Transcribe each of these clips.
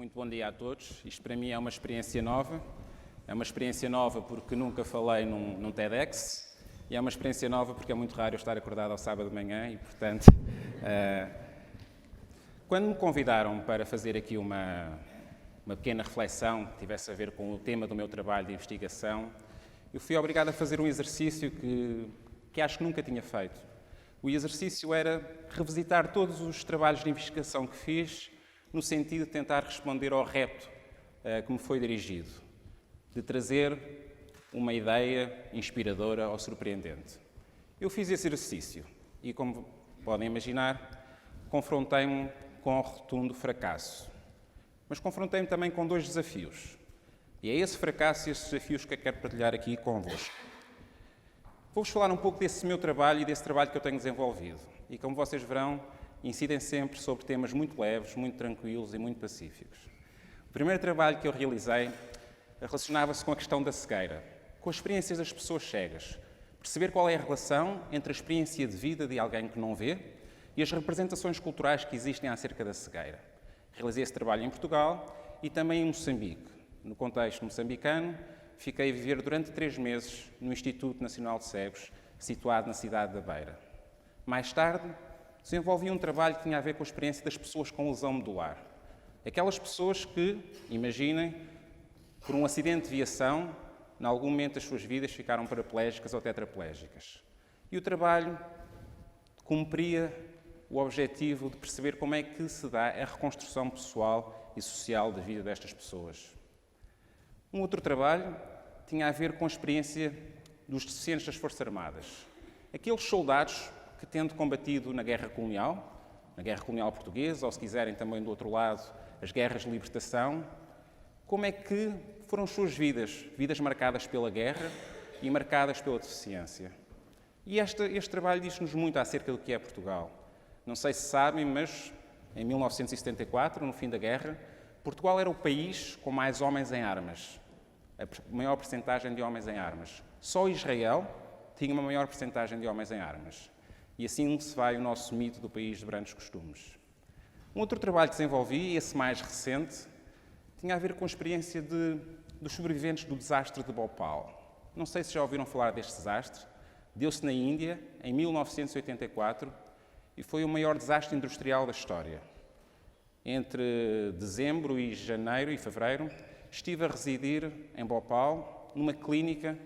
Muito bom dia a todos. Isto para mim é uma experiência nova. É uma experiência nova porque nunca falei num TEDx e é uma experiência nova porque é muito raro eu estar acordado ao sábado de manhã e, portanto, quando me convidaram para fazer aqui uma pequena reflexão que tivesse a ver com o tema do meu trabalho de investigação, eu fui obrigado a fazer um exercício que acho que nunca tinha feito. O exercício era revisitar todos os trabalhos de investigação que fiz no sentido de tentar responder ao reto que me foi dirigido, de trazer uma ideia inspiradora ou surpreendente. Eu fiz esse exercício e, como podem imaginar, confrontei-me com um rotundo fracasso. Mas confrontei-me também com dois desafios. E é esse fracasso e esses desafios que eu quero partilhar aqui convosco. Vou-vos falar um pouco desse meu trabalho e desse trabalho que eu tenho desenvolvido. E, como vocês verão, incidem sempre sobre temas muito leves, muito tranquilos e muito pacíficos. O primeiro trabalho que eu realizei relacionava-se com a questão da cegueira, com as experiências das pessoas cegas. Perceber qual é a relação entre a experiência de vida de alguém que não vê e as representações culturais que existem acerca da cegueira. Realizei esse trabalho em Portugal e também em Moçambique. No contexto moçambicano, fiquei a viver durante 3 meses no Instituto Nacional de Cegos, situado na cidade da Beira. Mais tarde, desenvolvi um trabalho que tinha a ver com a experiência das pessoas com lesão medular. Aquelas pessoas que, imaginem, por um acidente de viação, em algum momento das suas vidas ficaram paraplégicas ou tetraplégicas. E o trabalho cumpria o objetivo de perceber como é que se dá a reconstrução pessoal e social da vida destas pessoas. Um outro trabalho tinha a ver com a experiência dos deficientes das Forças Armadas. Aqueles soldados que, tendo combatido na Guerra Colonial Portuguesa, ou se quiserem também do outro lado, as guerras de libertação, como é que foram as suas vidas marcadas pela guerra e marcadas pela deficiência. E este trabalho diz-nos muito acerca do que é Portugal. Não sei se sabem, mas em 1974, no fim da guerra, Portugal era o país com mais homens em armas, a maior percentagem de homens em armas. Só Israel tinha uma maior percentagem de homens em armas. E assim se vai o nosso mito do país de brandos costumes. Um outro trabalho que desenvolvi, esse mais recente, tinha a ver com a experiência dos sobreviventes do desastre de Bhopal. Não sei se já ouviram falar deste desastre. Deu-se na Índia, em 1984, e foi o maior desastre industrial da história. Entre dezembro e janeiro e fevereiro, estive a residir em Bhopal, numa clínica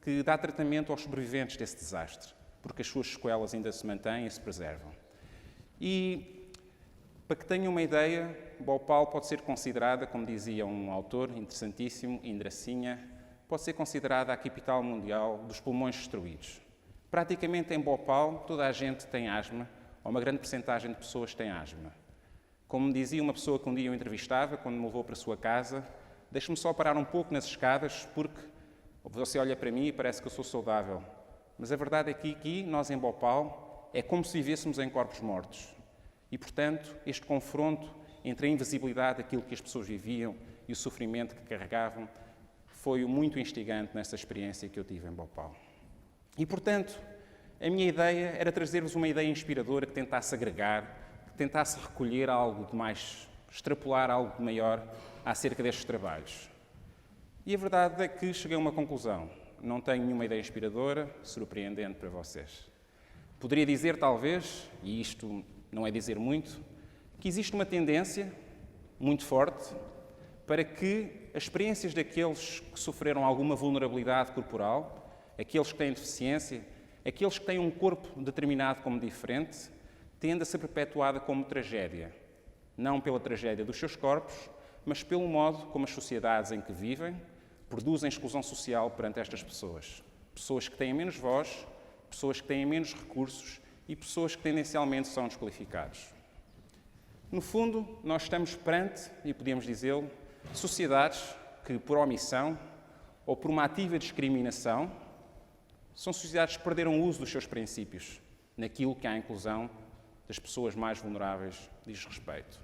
que dá tratamento aos sobreviventes desse desastre, porque as suas sequelas ainda se mantêm e se preservam. E, para que tenham uma ideia, Bhopal pode ser considerada, como dizia um autor interessantíssimo, Indracinha, pode ser considerada a capital mundial dos pulmões destruídos. Praticamente em Bhopal toda a gente tem asma, ou uma grande percentagem de pessoas tem asma. Como me dizia uma pessoa que um dia eu entrevistava, quando me levou para a sua casa, deixe-me só parar um pouco nas escadas, porque você olha para mim e parece que eu sou saudável. Mas a verdade é que aqui, nós em Bhopal, é como se vivêssemos em corpos mortos. E, portanto, este confronto entre a invisibilidade daquilo que as pessoas viviam e o sofrimento que carregavam foi muito instigante nessa experiência que eu tive em Bhopal. E, portanto, a minha ideia era trazer-vos uma ideia inspiradora que tentasse agregar, que tentasse recolher algo de mais, extrapolar algo de maior acerca destes trabalhos. E a verdade é que cheguei a uma conclusão. Não tenho nenhuma ideia inspiradora, surpreendente para vocês. Poderia dizer, talvez, e isto não é dizer muito, que existe uma tendência muito forte para que as experiências daqueles que sofreram alguma vulnerabilidade corporal, aqueles que têm deficiência, aqueles que têm um corpo determinado como diferente, tende a ser perpetuada como tragédia. Não pela tragédia dos seus corpos, mas pelo modo como as sociedades em que vivem produzem exclusão social perante estas pessoas. Pessoas que têm menos voz, pessoas que têm menos recursos e pessoas que tendencialmente são desqualificados. No fundo, nós estamos perante, e podíamos dizê-lo, sociedades que, por omissão ou por uma ativa discriminação, são sociedades que perderam o uso dos seus princípios naquilo que à inclusão das pessoas mais vulneráveis diz respeito.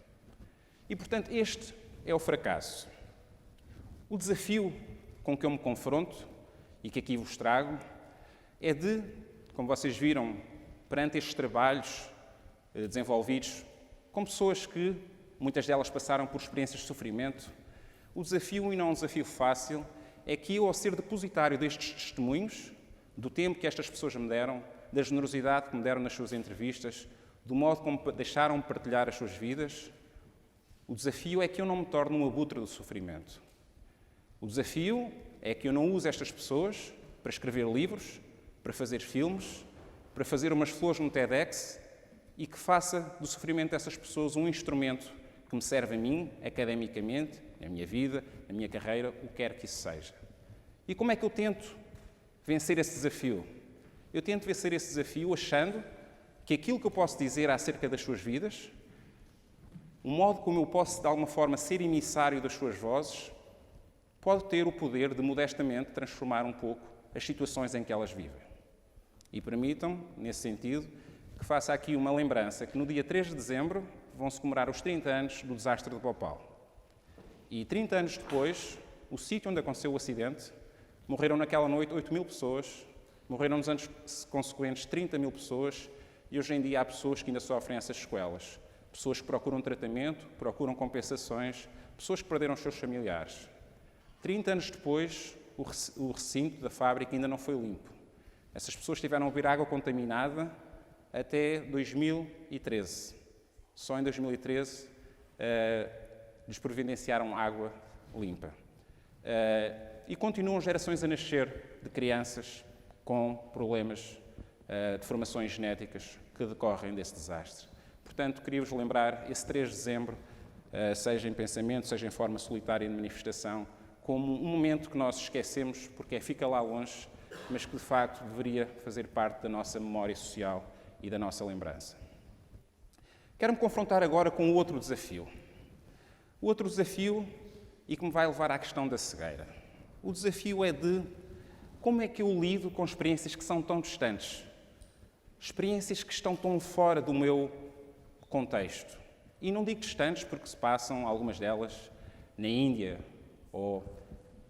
E, portanto, este é o fracasso. O desafio com que eu me confronto e que aqui vos trago é de, como vocês viram, perante estes trabalhos desenvolvidos com pessoas que muitas delas passaram por experiências de sofrimento. O desafio, e não um desafio fácil, é que eu, ao ser depositário destes testemunhos, do tempo que estas pessoas me deram, da generosidade que me deram nas suas entrevistas, do modo como deixaram partilhar as suas vidas, o desafio é que eu não me torne um abutre do sofrimento. O desafio é que eu não use estas pessoas para escrever livros, para fazer filmes, para fazer umas flores no TEDx e que faça do sofrimento dessas pessoas um instrumento que me serve a mim, academicamente, na minha vida, na minha carreira, o que quer que isso seja. E como é que eu tento vencer esse desafio? Eu tento vencer esse desafio achando que aquilo que eu posso dizer acerca das suas vidas, o modo como eu posso, de alguma forma, ser emissário das suas vozes, pode ter o poder de, modestamente, transformar um pouco as situações em que elas vivem. E permitam, nesse sentido, que faça aqui uma lembrança que no dia 3 de dezembro vão-se comemorar os 30 anos do desastre de Bhopal. E 30 anos depois, o sítio onde aconteceu o acidente, morreram naquela noite 8.000 pessoas, morreram nos anos consequentes 30.000 pessoas e hoje em dia há pessoas que ainda sofrem essas sequelas. Pessoas que procuram tratamento, procuram compensações, pessoas que perderam os seus familiares. 30 anos depois, o recinto da fábrica ainda não foi limpo. Essas pessoas tiveram a beber água contaminada até 2013. Só em 2013 lhes providenciaram água limpa. E continuam gerações a nascer de crianças com problemas de formações genéticas que decorrem desse desastre. Portanto, queria-vos lembrar esse 3 de dezembro, seja em pensamento, seja em forma solitária de manifestação, como um momento que nós esquecemos porque fica lá longe, mas que de facto deveria fazer parte da nossa memória social e da nossa lembrança. Quero-me confrontar agora com o outro desafio. O outro desafio, e que me vai levar à questão da cegueira. O desafio é de como é que eu lido com experiências que são tão distantes, experiências que estão tão fora do meu contexto. E não digo distantes porque se passam, algumas delas, na Índia ou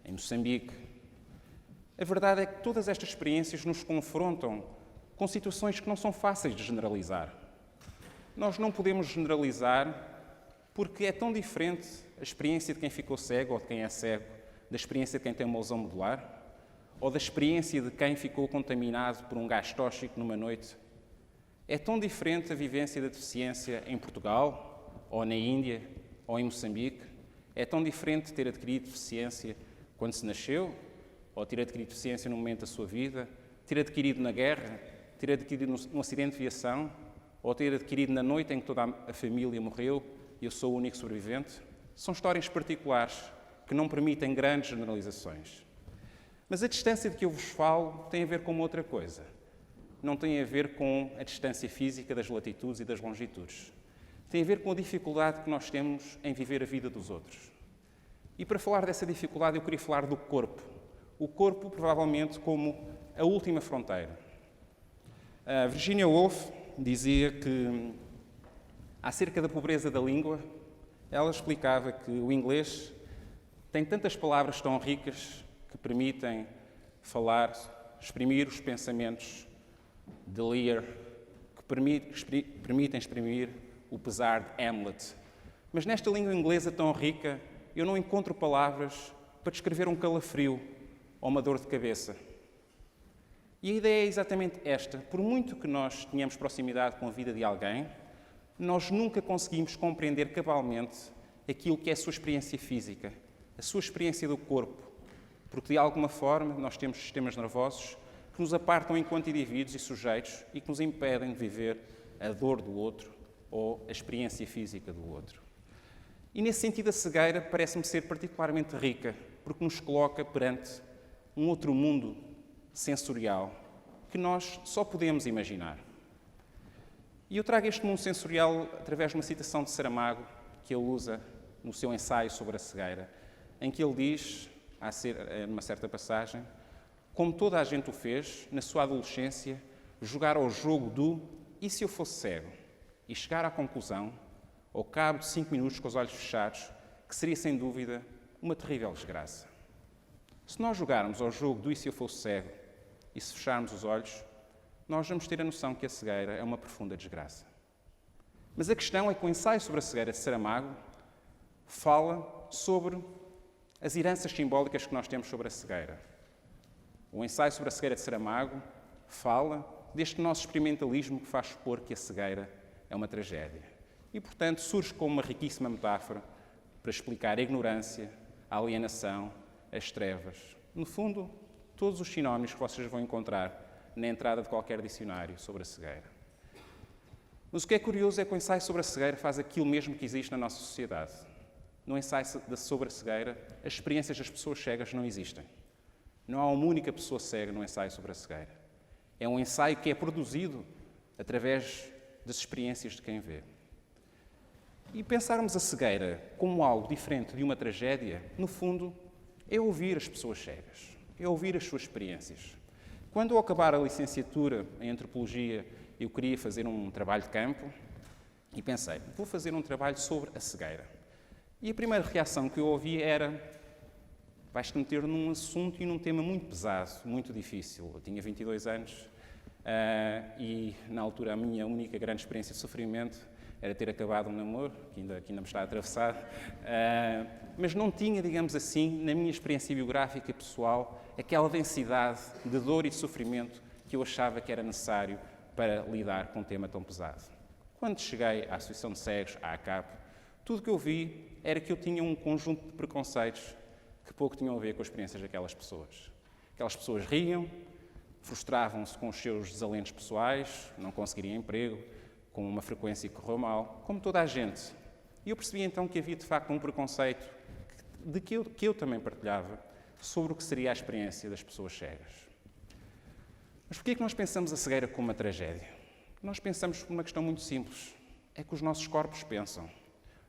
em Moçambique. A verdade é que todas estas experiências nos confrontam com situações que não são fáceis de generalizar. Nós não podemos generalizar porque é tão diferente a experiência de quem ficou cego ou de quem é cego da experiência de quem tem uma lesão medular ou da experiência de quem ficou contaminado por um gás tóxico numa noite. É tão diferente a vivência da deficiência em Portugal, ou na Índia, ou em Moçambique. É tão diferente ter adquirido deficiência quando se nasceu, ou ter adquirido deficiência no momento da sua vida, ter adquirido na guerra, ter adquirido num acidente de viação, ou ter adquirido na noite em que toda a família morreu e eu sou o único sobrevivente. São histórias particulares que não permitem grandes generalizações. Mas a distância de que eu vos falo tem a ver com uma outra coisa. Não tem a ver com a distância física das latitudes e das longitudes. Tem a ver com a dificuldade que nós temos em viver a vida dos outros. E para falar dessa dificuldade eu queria falar do corpo. O corpo, provavelmente, como a última fronteira. A Virginia Woolf dizia que, acerca da pobreza da língua, ela explicava que o inglês tem tantas palavras tão ricas que permitem falar, exprimir os pensamentos de Lear, que permitem exprimir o pesar de Hamlet. Mas nesta língua inglesa tão rica, eu não encontro palavras para descrever um calafrio ou uma dor de cabeça. E a ideia é exatamente esta. Por muito que nós tenhamos proximidade com a vida de alguém, nós nunca conseguimos compreender cabalmente aquilo que é a sua experiência física, a sua experiência do corpo, porque de alguma forma nós temos sistemas nervosos que nos apartam enquanto indivíduos e sujeitos e que nos impedem de viver a dor do outro ou a experiência física do outro. E nesse sentido a cegueira parece-me ser particularmente rica, porque nos coloca perante um outro mundo sensorial que nós só podemos imaginar. E eu trago este mundo sensorial através de uma citação de Saramago que ele usa no seu ensaio sobre a cegueira, em que ele diz, numa certa passagem, como toda a gente o fez, na sua adolescência, jogar ao jogo do e se eu fosse cego? E chegar à conclusão, ao cabo de 5 minutos com os olhos fechados, que seria sem dúvida uma terrível desgraça. Se nós jogarmos ao jogo do e se eu fosse cego e se fecharmos os olhos, nós vamos ter a noção que a cegueira é uma profunda desgraça. Mas a questão é que o ensaio sobre a cegueira de Saramago fala sobre as heranças simbólicas que nós temos sobre a cegueira. O ensaio sobre a cegueira de Saramago fala deste nosso experimentalismo que faz supor que a cegueira é uma tragédia. E, portanto, surge como uma riquíssima metáfora para explicar a ignorância, a alienação, as trevas. No fundo, todos os sinónimos que vocês vão encontrar na entrada de qualquer dicionário sobre a cegueira. Mas o que é curioso é que o ensaio sobre a cegueira faz aquilo mesmo que existe na nossa sociedade. No ensaio sobre a cegueira, as experiências das pessoas cegas não existem. Não há uma única pessoa cega no ensaio sobre a cegueira. É um ensaio que é produzido através das experiências de quem vê. E pensarmos a cegueira como algo diferente de uma tragédia, no fundo, é ouvir as pessoas cegas, é ouvir as suas experiências. Quando eu acabar a licenciatura em Antropologia, eu queria fazer um trabalho de campo e pensei, vou fazer um trabalho sobre a cegueira. E a primeira reação que eu ouvi era, vais-te meter num assunto e num tema muito pesado, muito difícil. Eu tinha 22 anos e, na altura, a minha única grande experiência de sofrimento era ter acabado um namoro, que ainda me está a atravessar, mas não tinha, digamos assim, na minha experiência biográfica pessoal, aquela densidade de dor e de sofrimento que eu achava que era necessário para lidar com um tema tão pesado. Quando cheguei à Associação de Cegos, à ACAP, tudo o que eu vi era que eu tinha um conjunto de preconceitos que pouco tinham a ver com as experiências daquelas pessoas. Aquelas pessoas riam, frustravam-se com os seus desalentos pessoais, não conseguiriam emprego, com uma frequência que correu mal, como toda a gente. E eu percebi então que havia de facto um preconceito que eu também partilhava sobre o que seria a experiência das pessoas cegas. Mas porquê é que nós pensamos a cegueira como uma tragédia? Nós pensamos por uma questão muito simples. É que os nossos corpos pensam.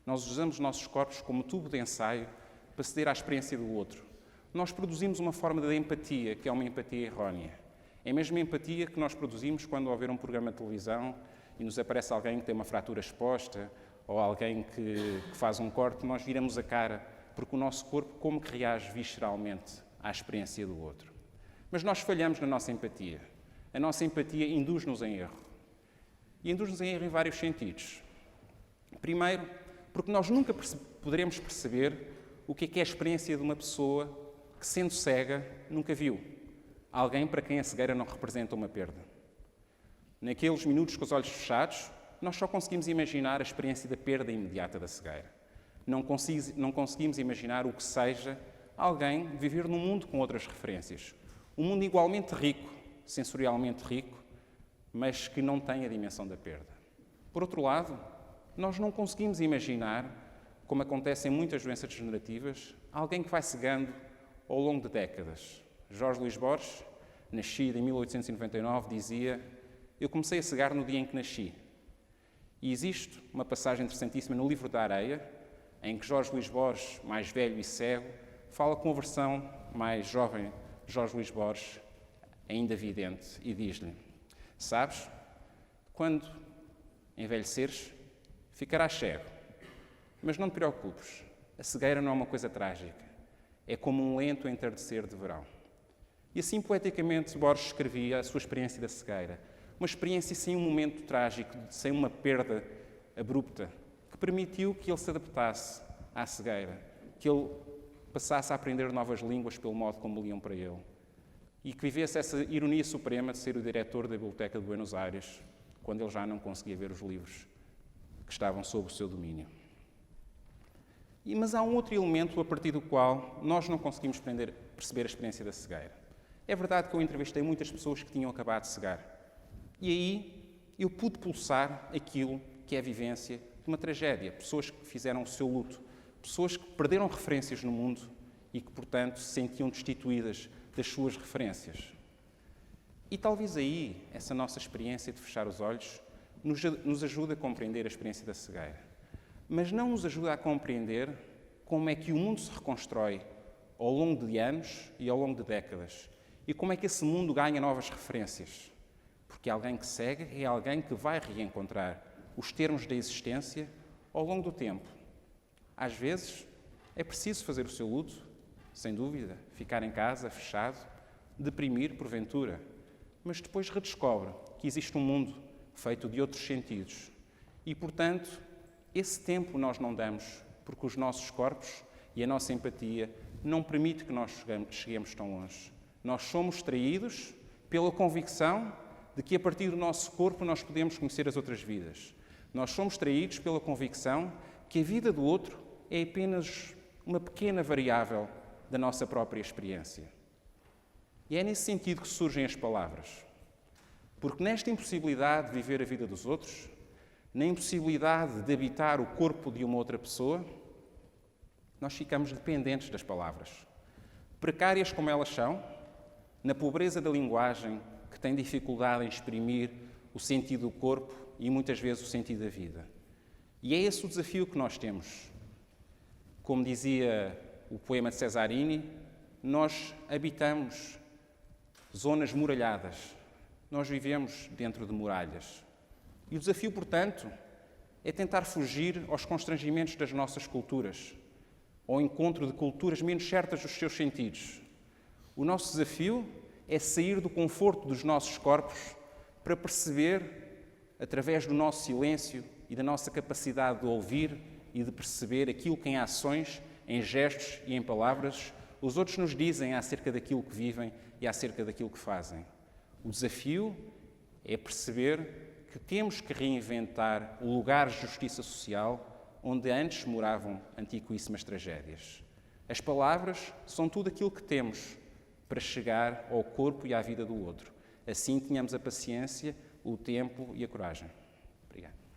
Nós usamos os nossos corpos como tubo de ensaio para ceder à experiência do outro. Nós produzimos uma forma de empatia, que é uma empatia errónea. É a mesma empatia que nós produzimos quando ao ver um programa de televisão e nos aparece alguém que tem uma fratura exposta ou alguém que faz um corte, nós viramos a cara porque o nosso corpo como que reage visceralmente à experiência do outro. Mas nós falhamos na nossa empatia. A nossa empatia induz-nos em erro. E induz-nos em erro em vários sentidos. Primeiro, porque nós nunca poderemos perceber o que é a experiência de uma pessoa que, sendo cega, nunca viu. Alguém para quem a cegueira não representa uma perda. Naqueles minutos com os olhos fechados, nós só conseguimos imaginar a experiência da perda imediata da cegueira. Não conseguimos imaginar o que seja alguém viver num mundo com outras referências. Um mundo igualmente rico, sensorialmente rico, mas que não tem a dimensão da perda. Por outro lado, nós não conseguimos imaginar, como acontece em muitas doenças degenerativas, alguém que vai cegando ao longo de décadas. Jorge Luís Borges, nascido em 1899, dizia: eu comecei a cegar no dia em que nasci. E existe uma passagem interessantíssima no livro da Areia, em que Jorge Luís Borges, mais velho e cego, fala com a versão mais jovem de Jorge Luís Borges, ainda vidente, e diz-lhe: sabes, quando envelheceres, ficarás cego. Mas não te preocupes, a cegueira não é uma coisa trágica. É como um lento entardecer de verão. E assim, poeticamente, Borges escrevia a sua experiência da cegueira. Uma experiência sem um momento trágico, sem uma perda abrupta, que permitiu que ele se adaptasse à cegueira, que ele passasse a aprender novas línguas pelo modo como liam para ele. E que vivesse essa ironia suprema de ser o diretor da Biblioteca de Buenos Aires, quando ele já não conseguia ver os livros que estavam sob o seu domínio. Mas há um outro elemento a partir do qual nós não conseguimos perceber a experiência da cegueira. É verdade que eu entrevistei muitas pessoas que tinham acabado de cegar. E aí eu pude pulsar aquilo que é a vivência de uma tragédia. Pessoas que fizeram o seu luto. Pessoas que perderam referências no mundo e que, portanto, se sentiam destituídas das suas referências. E talvez aí, essa nossa experiência de fechar os olhos nos ajude a compreender a experiência da cegueira. Mas não nos ajuda a compreender como é que o mundo se reconstrói ao longo de anos e ao longo de décadas. E como é que esse mundo ganha novas referências. Porque alguém que cega é alguém que vai reencontrar os termos da existência ao longo do tempo. Às vezes, é preciso fazer o seu luto, sem dúvida, ficar em casa, fechado, deprimir, porventura, mas depois redescobre que existe um mundo feito de outros sentidos E, portanto, esse tempo nós não damos, porque os nossos corpos e a nossa empatia não permite que nós cheguemos tão longe. Nós somos traídos pela convicção de que a partir do nosso corpo nós podemos conhecer as outras vidas. Nós somos traídos pela convicção que a vida do outro é apenas uma pequena variável da nossa própria experiência. E é nesse sentido que surgem as palavras. Porque nesta impossibilidade de viver a vida dos outros, na impossibilidade de habitar o corpo de uma outra pessoa, nós ficamos dependentes das palavras. Precárias como elas são, na pobreza da linguagem, que tem dificuldade em exprimir o sentido do corpo e muitas vezes o sentido da vida. E é esse o desafio que nós temos. Como dizia o poema de Cesarini, nós habitamos zonas muralhadas, nós vivemos dentro de muralhas. E o desafio, portanto, é tentar fugir aos constrangimentos das nossas culturas, ao encontro de culturas menos certas dos seus sentidos. O nosso desafio é sair do conforto dos nossos corpos para perceber, através do nosso silêncio e da nossa capacidade de ouvir e de perceber aquilo que em ações, em gestos e em palavras os outros nos dizem acerca daquilo que vivem e acerca daquilo que fazem. O desafio é perceber que temos que reinventar o lugar de justiça social onde antes moravam antiquíssimas tragédias. As palavras são tudo aquilo que temos para chegar ao corpo e à vida do outro. Assim tenhamos a paciência, o tempo e a coragem. Obrigado.